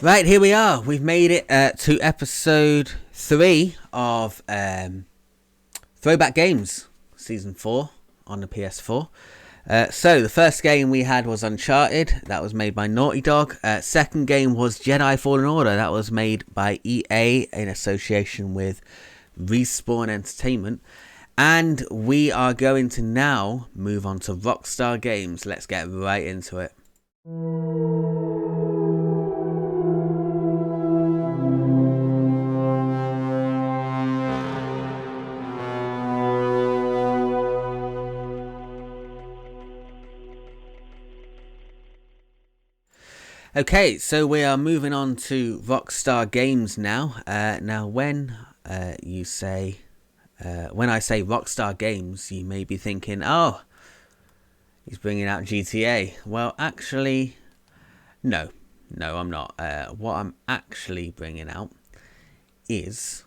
Right, here we are. We've made it to episode 3 of Throwback Games, Season 4 on the PS4. So, the first game we had was Uncharted. That was made by Naughty Dog. Second game was Jedi Fallen Order. That was made by EA in association with Respawn Entertainment. And we are going to now move on to Rockstar Games. Let's get right into it. Okay, so we are moving on to Rockstar Games now. Now, when I say Rockstar Games, you may be thinking, oh, he's bringing out GTA. Well, actually, no, I'm not. What I'm actually bringing out is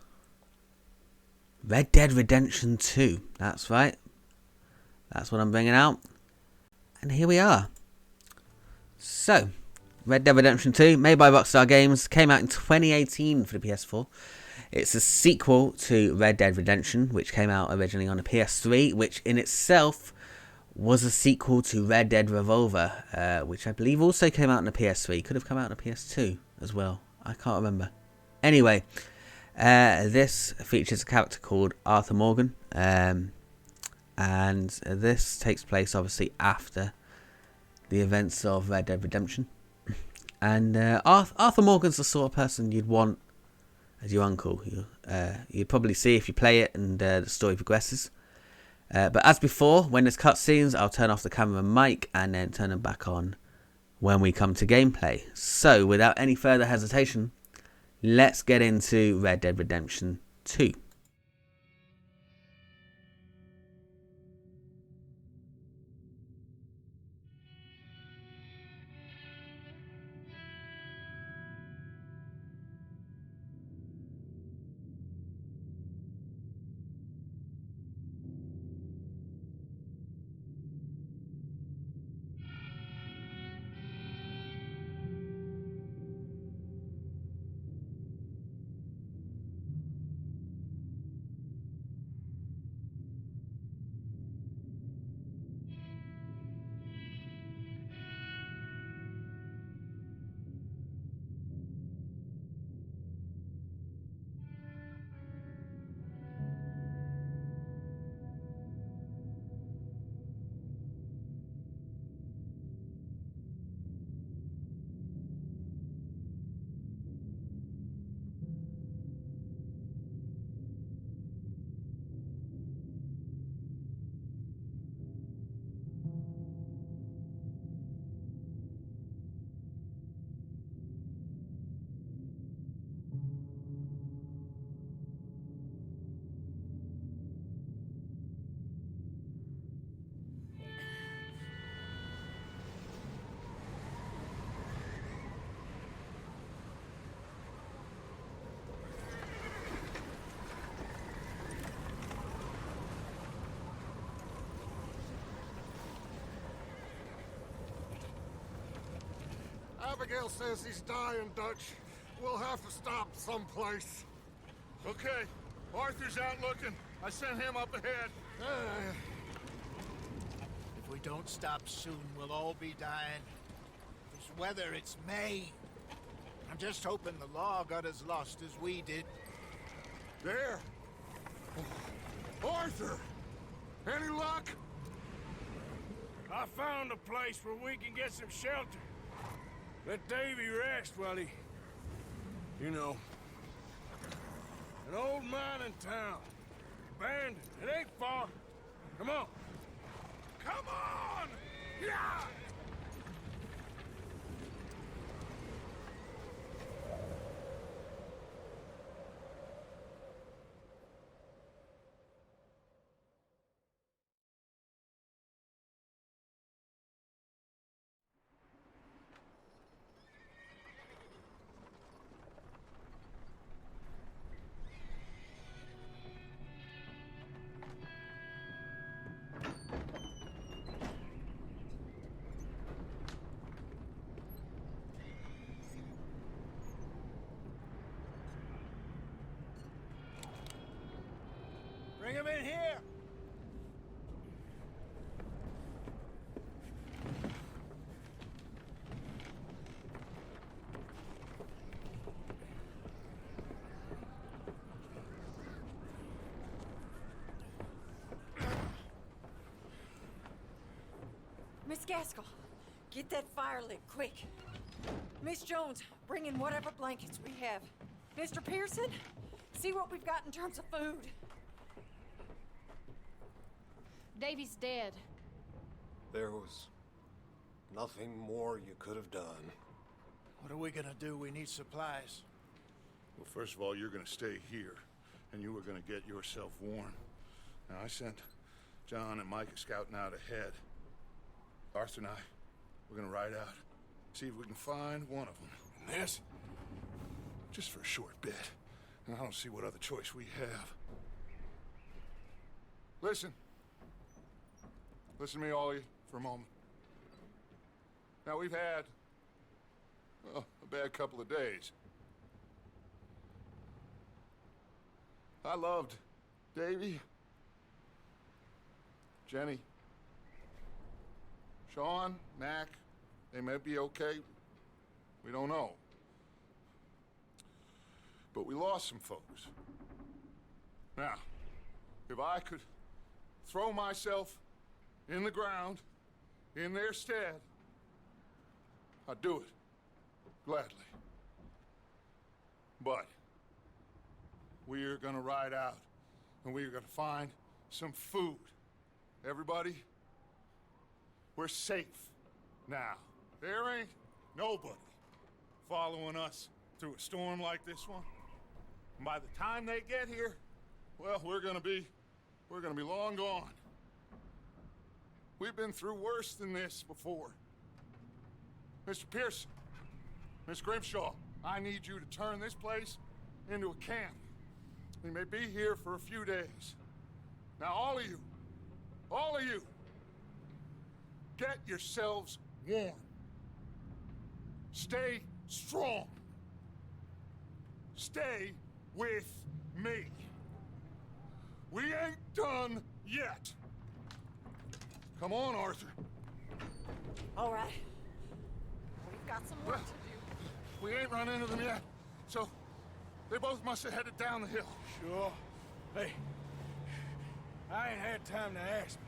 Red Dead Redemption 2. That's right. That's what I'm bringing out. And here we are. So, Red Dead Redemption 2, made by Rockstar Games, came out in 2018 for the PS4. It's a sequel to Red Dead Redemption, which came out originally on the PS3, which in itself was a sequel to Red Dead Revolver, which I believe also came out on the PS3. Could have come out on the PS2 as well. I can't remember. Anyway, this features a character called Arthur Morgan, and this takes place obviously after the events of Red Dead Redemption. And Arthur Morgan's the sort of person you'd want as your uncle. You'd probably see if you play it and the story progresses. But as before, when there's cutscenes, I'll turn off the camera and mic and then turn them back on when we come to gameplay. So, without any further hesitation, let's get into Red Dead Redemption 2. Abigail says he's dying, Dutch. We'll have to stop someplace. Okay. Arthur's out looking. I sent him up ahead. If we don't stop soon, we'll all be dying. This weather, it's May. I'm just hoping the law got as lost as we did. There. Arthur! Any luck? I found a place where we can get some shelter. Let Davy rest while he... You know. An old mining town. Abandoned. It ain't far. Come on. Come on! Yeah! Bring him in here. Miss Gaskell, get that fire lit, quick. Miss Jones, bring in whatever blankets we have. Mr. Pearson, see what we've got in terms of food. Davy's dead. There was nothing more you could have done. What are we gonna do? We need supplies. Well, first of all, you're gonna stay here, and you were gonna get yourself warm. Now, I sent John and Micah scouting out ahead. Arthur and I, we're gonna ride out, see if we can find one of them. And this, just for a short bit. And I don't see what other choice we have. Listen. Listen to me, all of you, for a moment. Now, we've had, well, a bad couple of days. I loved Davy, Jenny, Sean, Mac. They may be okay. We don't know. But we lost some folks. Now, if I could throw myself in the ground in their stead, I'd do it gladly. But we're gonna ride out and we're gonna find some food. Everybody, we're safe now. There ain't nobody following us through a storm like this one. And by the time they get here, well, we're gonna be long gone. We've been through worse than this before. Mr. Pearson, Miss Grimshaw, I need you to turn this place into a camp. We may be here for a few days. Now, all of you, get yourselves warm. Stay strong. Stay with me. We ain't done yet. Come on, Arthur. All right. We've got some work to do. We ain't run into them yet, so they both must have headed down the hill. Sure. Hey, I ain't had time to ask.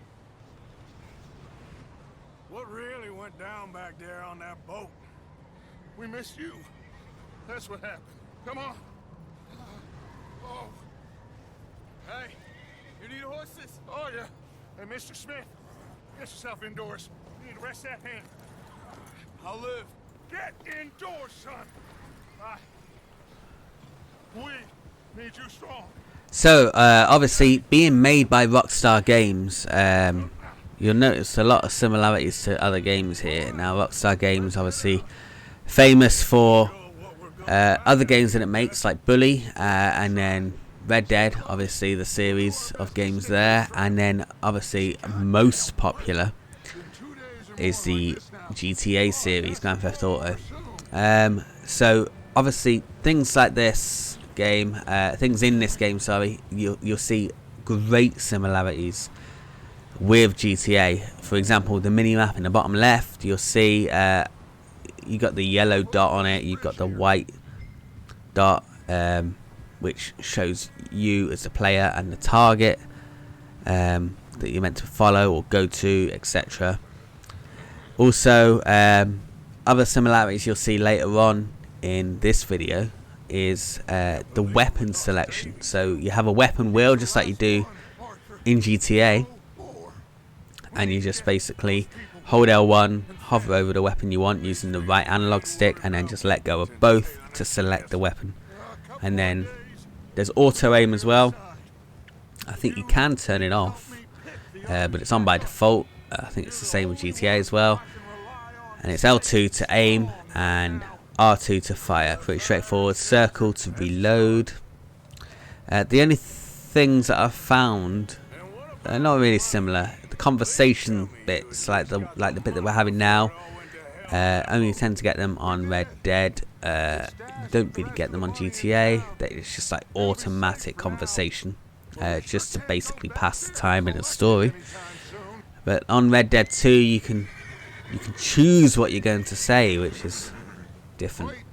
What really went down back there on that boat? We missed you. That's what happened. Come on. Oh. Hey, you need horses? Oh, yeah. Hey, Mr. Smith, get yourself indoors. You need to rest that hand. I'll live. Get indoors, son. We need you strong. So, obviously, being made by Rockstar Games, you'll notice a lot of similarities to other games here. Now, Rockstar Games, obviously, famous for other games that it makes, like Bully, and then Red Dead, obviously, the series of games there. And then, obviously, most popular is the GTA series, Grand Theft Auto. So, obviously, things like this game, things in this game, sorry, you'll see great similarities with GTA. For example, the mini-map in the bottom left, you'll see you got the yellow dot on it, you've got the white dot, which shows you as the player and the target that you're meant to follow or go to, etc. Also, other similarities you'll see later on in this video is the weapon selection. So you have a weapon wheel just like you do in GTA, and you just basically hold L1, hover over the weapon you want using the right analog stick, and then just let go of both to select the weapon. And then there's auto aim as well. I think you can turn it off, but it's on by default. I think it's the same with GTA as well. And it's L2 to aim and R2 to fire. Pretty straightforward. Circle to reload. The only things that I've found are not really similar. The conversation bits, like the bit that we're having now, only tend to get them on Red Dead. You don't really get them on GTA. It's just like automatic conversation. just to basically pass the time in a story. But on Red Dead 2, you can choose what you're going to say, which is different. Wait,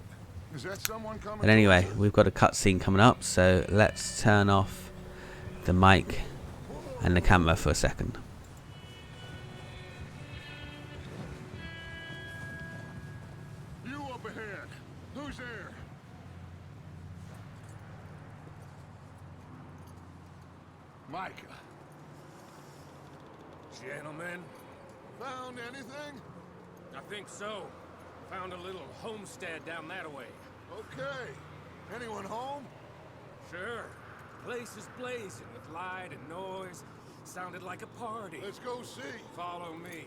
is that someone coming? But anyway, we've got a cutscene coming up, so let's turn off the mic and the camera for a second. You up ahead. Who's there? Micah. Gentlemen, Found anything? I think so. Found a little homestead down that way. Okay. Anyone home? Sure. Place is blazing with light and noise. Sounded like a party. Let's go see. Follow me.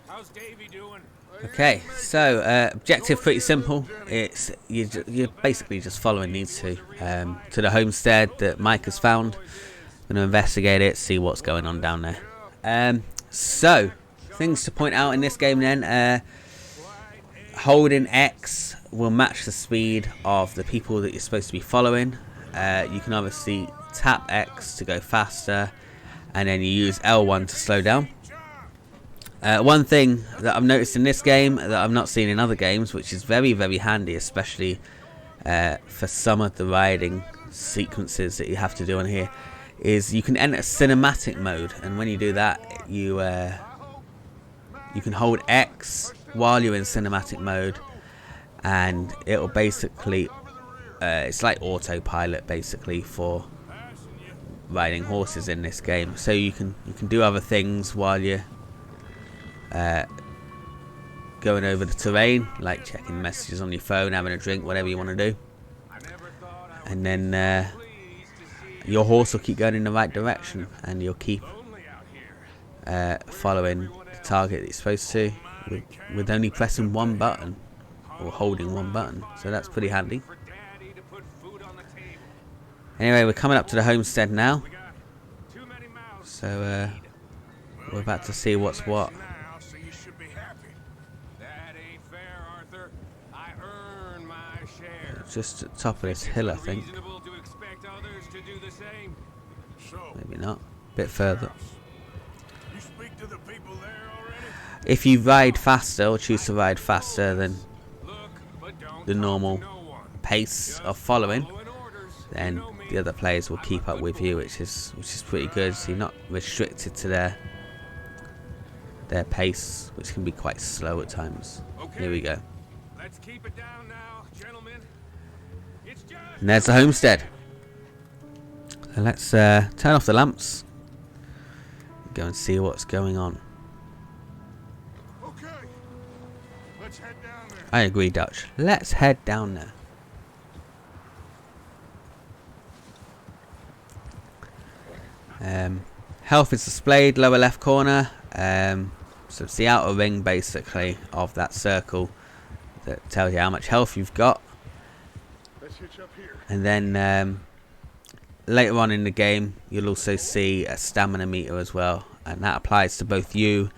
How's Davy doing? Okay, so objective pretty simple. It's you're basically just following these two to the homestead that Mike has found. Going to investigate it, see what's going on down there. So things to point out in this game then. Holding X will match the speed of the people that you're supposed to be following. You can obviously tap X to go faster, and then you use L1 to slow down. One thing that I've noticed in this game that I've not seen in other games, which is very, very handy, especially for some of the riding sequences that you have to do on here, is you can enter cinematic mode, and when you do that, you can hold X while you're in cinematic mode, and it'll basically it's like autopilot basically for riding horses in this game. So you can do other things while you're going over the terrain, like checking messages on your phone, having a drink, whatever you want to do, and then your horse will keep going in the right direction, and you'll keep following the target that you're supposed to with only pressing one button or holding one button. So that's pretty handy. Anyway, we're coming up to the homestead now, so we're about to see what's what. Just at the top of this hill, I think. Maybe not. A bit further. If you ride faster, or choose to ride faster than the normal pace of following, then the other players will keep up with you, which is pretty good. So you're not restricted to their pace, which can be quite slow at times. Here we go. Let's keep it down now, gentlemen. And there's the homestead. So let's turn off the lamps. Go and see what's going on. Okay. Let's head down there. I agree, Dutch. Let's head down there. Health is displayed lower left corner. So it's the outer ring basically of that circle that tells you how much health you've got. Let's hitch up here. And then later on in the game you'll also see a stamina meter as well, and that applies to both you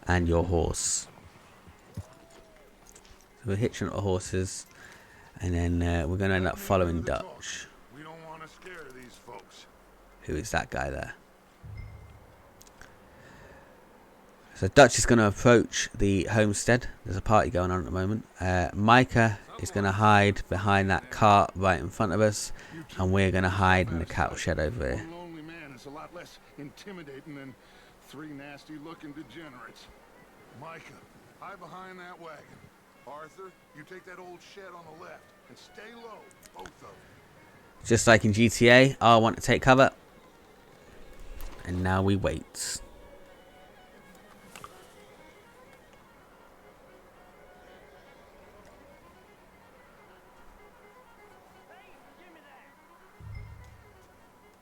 and your horse. So we're hitching up the horses, and then we're going to end up following Dutch. We don't want to scare these folks. Who is that guy there? So Dutch is going to approach the homestead. There's a party going on at the moment. Micah is going to hide behind that cart right in front of us, and we're going to hide in the cattle shed over here. A lonely man is a lot less intimidating than three nasty-looking degenerates. Micah, hide behind that wagon. Arthur, you take that old shed on the left and stay low, both of them. Just like in GTA, I want to take cover. And now we wait.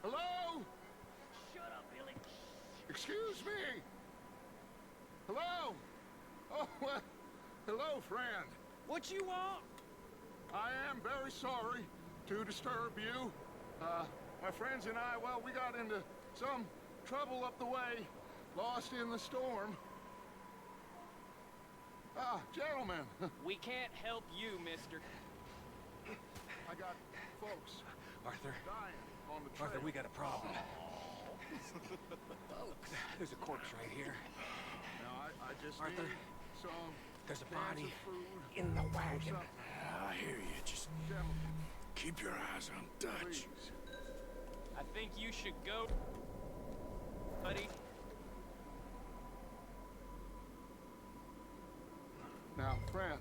Hello? Shut up, Billy. Excuse me. Hello? Oh, well, hello, friend. What you want? I am very sorry to disturb you. My friends and I, well, we got into some trouble up the way, lost in the storm. Gentlemen. We can't help you, mister. I got folks Arthur, dying on the trail. Arthur, we got a problem. There's a corpse right here. Now, I just Arthur, need some there's a cans body of food in the or wagon. something. I hear you. Just Gentlemen, keep your eyes on Dutch. please. I think you should go, buddy. Now, friend,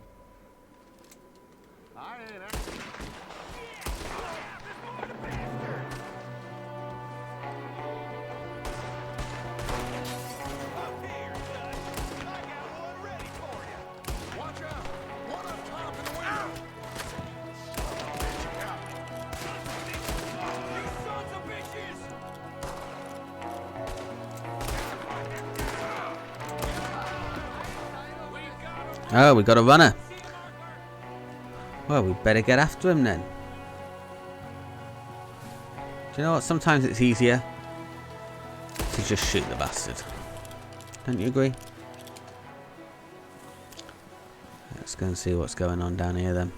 I ain't actually... Watch out! One up top in the window! Oh, we got a runner. Well, we better get after him then. Do you know what? Sometimes it's easier to just shoot the bastard. Don't you agree? Let's go and see what's going on down here then.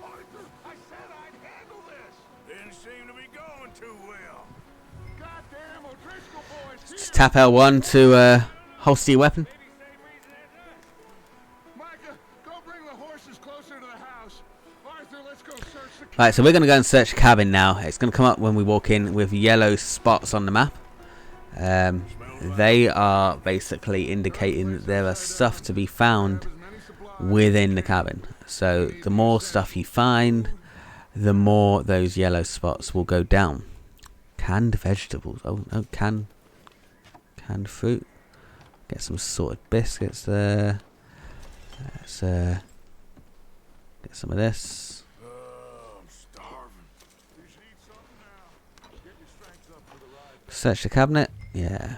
Arthur, I said I'd handle this! Didn't seem to be going too well. Goddamn O'Driscoll boys here! Just tap L1 to holster your weapon. Micah, go bring the horses closer to the house. Arthur, let's go search the cabin. Right, so we're going to go and search the cabin now. It's going to come up when we walk in with yellow spots on the map. They are basically indicating that there are stuff to be found within the cabin. So the more stuff you find, the more those yellow spots will go down. Canned vegetables. Oh no, canned fruit. Get some sorted biscuits there. Let's get some of this. I'm starving. You should eat something now. Get your strength up for the ride. Search the cabinet. Yeah.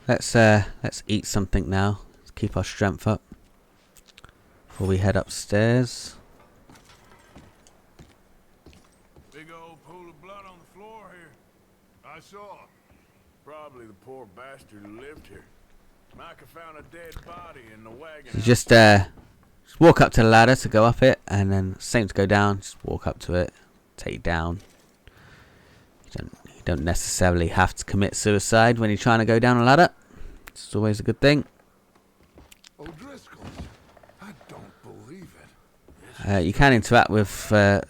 Let's eat something now. Let's keep our strength up before we head upstairs. Big old pool of blood on the floor here. I saw. Probably the poor bastard who lived here. Micah found a dead body in the wagon. You just walk up to the ladder to go up it, and then same to go down. Just walk up to it, take it down. You don't necessarily have to commit suicide when you're trying to go down a ladder. It's always a good thing. O'Driscoll's. I don't believe it. You can interact with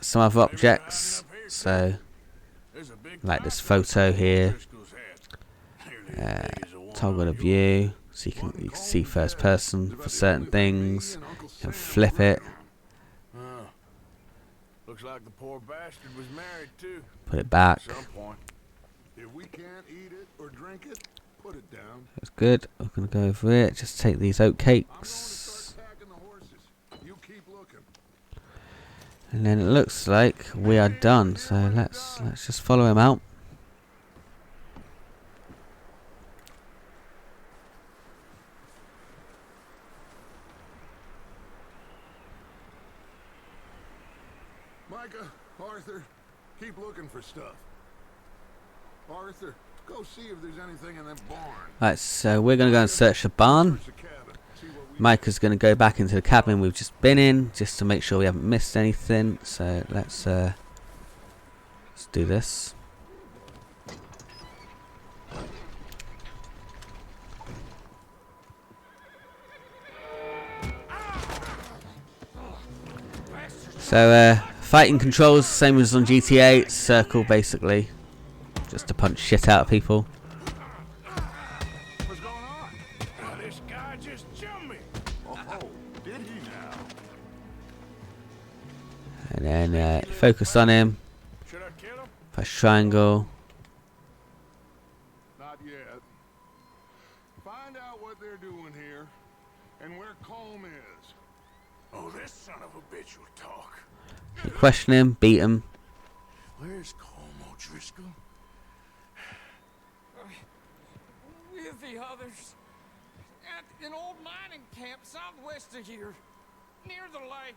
some other objects, so There's a big like this photo here. Toggle the view, so you can see first person for certain things. You can flip it, Looks like the poor bastard was married too. put it back. At some point. If we can't eat it or drink it, put it down. That's good. I'm gonna go over it. Just take these oat I'm going to cakes, start packing the horses. You keep looking. and then it looks like we are done. So let's just follow him out. Micah, Arthur, keep looking for stuff. Arthur, go see if there's anything in that barn. Right, so we're gonna go and search the barn. Search the cabin. See what we Micah's gonna go back into the cabin we've just been in, just to make sure we haven't missed anything. So let's do this. So fighting controls same as on GTA. It's circle basically, just to punch shit out of people. What's going on? This guy just jumped me. Oh, did he now? And then focus on him. Should I kill him? Press triangle. Not yet. Find out what they're doing here and where Colm is. Oh, this son of a bitch will talk. Question him, beat him. Where's Colm O'Driscoll? With the others. At an old mining camp southwest of here. Near the lake.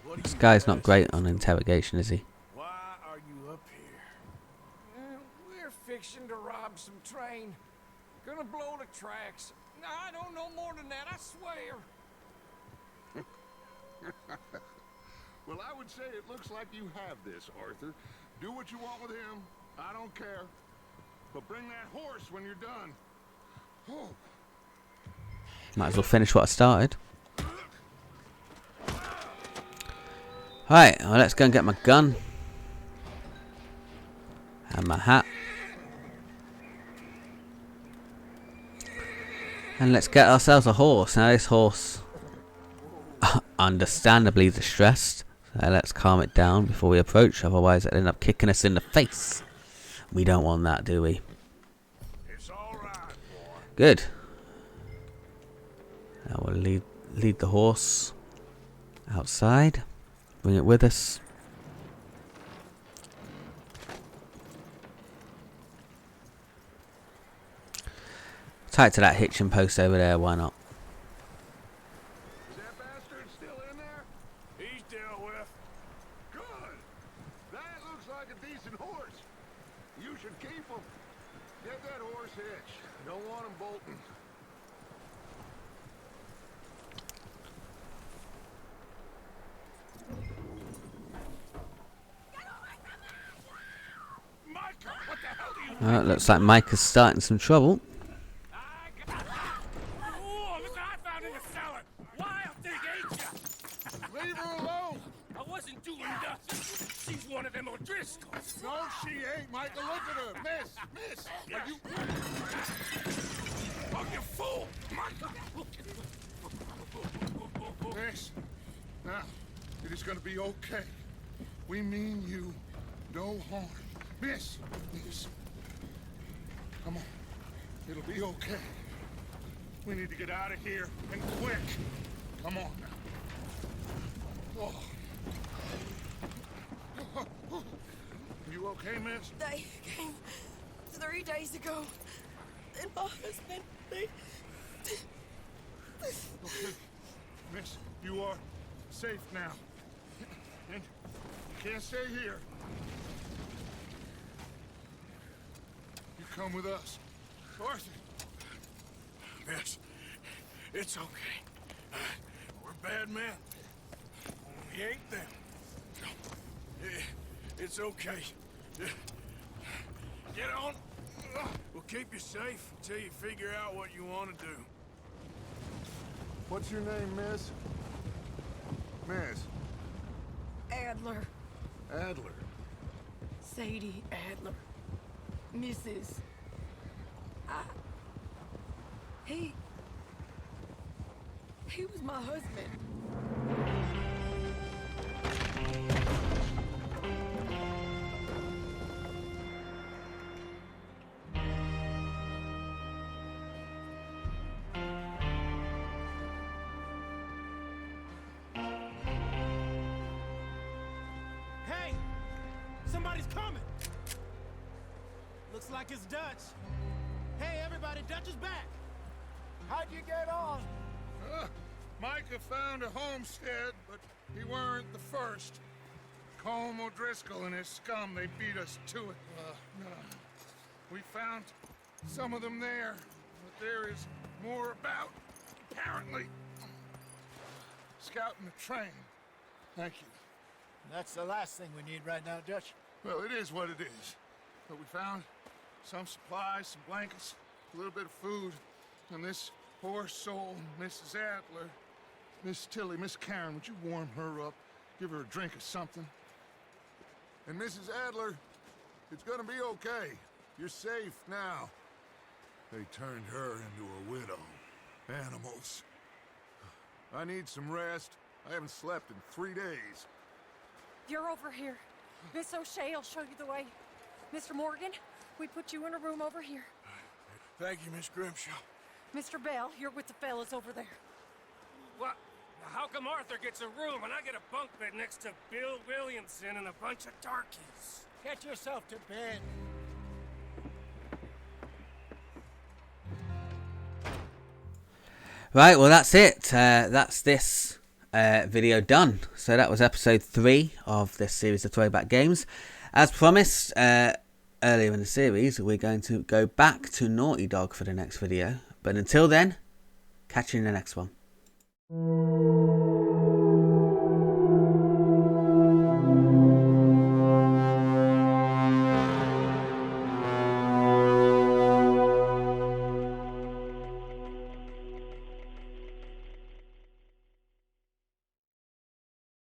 What This guy's not great on interrogation, is he? Why are you up here? We're fixing to rob some train. Gonna blow the tracks. No, I don't know more than that, I swear. Well, I would say it looks like you have this, Arthur. Do what you want with him. I don't care. But bring that horse when you're done. Oh. Might as well finish what I started. Alright, well, let's go and get my gun. And my hat. And let's get ourselves a horse. Now this horse, understandably distressed. So let's calm it down before we approach. Otherwise it'll end up kicking us in the face. We don't want that, do we? It's all right, boy. Good. Now we'll lead the horse outside. Bring it with us. Tie it to that hitching post over there, why not? Is that bastard still in there? He's dealt with. Good. That looks like a decent horse. You should keep him. Get that horse hitched. Don't want him bolting. Micah, what the hell do you... Looks like Micah's starting some trouble. Oh, look what I found in the cellar. Wild thing, ain't ya? Leave her alone. I wasn't doing nothing. She's one of them O'Driscolls. No, she ain't, Michael. Look at her. Miss. Are you... Oh, you fool! Micah! Miss. Now, it is going to be okay. We mean you no harm. Miss. Come on. It'll be okay. We need to get out of here, and quick. Come on now. Oh. You okay, miss? They came 3 days ago. And my husband, they... Okay. Miss, you are safe now. And you can't stay here. You come with us. Arthur. Miss, it's okay. We're bad men. We ain't them. It's okay. Get on. We'll keep you safe until you figure out what you want to do. What's your name, miss? Miss. Adler. Adler. Sadie Adler. Mrs. He was my husband. Hey! Somebody's coming! Looks like it's Dutch. Hey, everybody, Dutch is back! How'd you get on? Micah found a homestead, but he weren't the first. Colm O'Driscoll and his scum, they beat us to it. We found some of them there, but there is more about, apparently. Scouting the train. Thank you. That's the last thing we need right now, Dutch. Well, it is what it is. But we found some supplies, some blankets, a little bit of food, and this poor soul, Mrs. Adler, Miss Tilly, Miss Karen, would you warm her up? Give her a drink or something? And Mrs. Adler, it's gonna be okay. You're safe now. They turned her into a widow. Animals. I need some rest. I haven't slept in 3 days. You're over here. Miss O'Shea will show you the way. Mr. Morgan, we put you in a room over here. Thank you, Miss Grimshaw. Mr. Bell, you're with the fellas over there. What? How come Arthur gets a room and I get a bunk bed next to Bill Williamson and a bunch of darkies? Get yourself to bed. Right, well that's it. That's this video done. So that was episode 3 of this series of Throwback Games. As promised, earlier in the series, we're going to go back to Naughty Dog for the next video. But until then, catch you in the next one.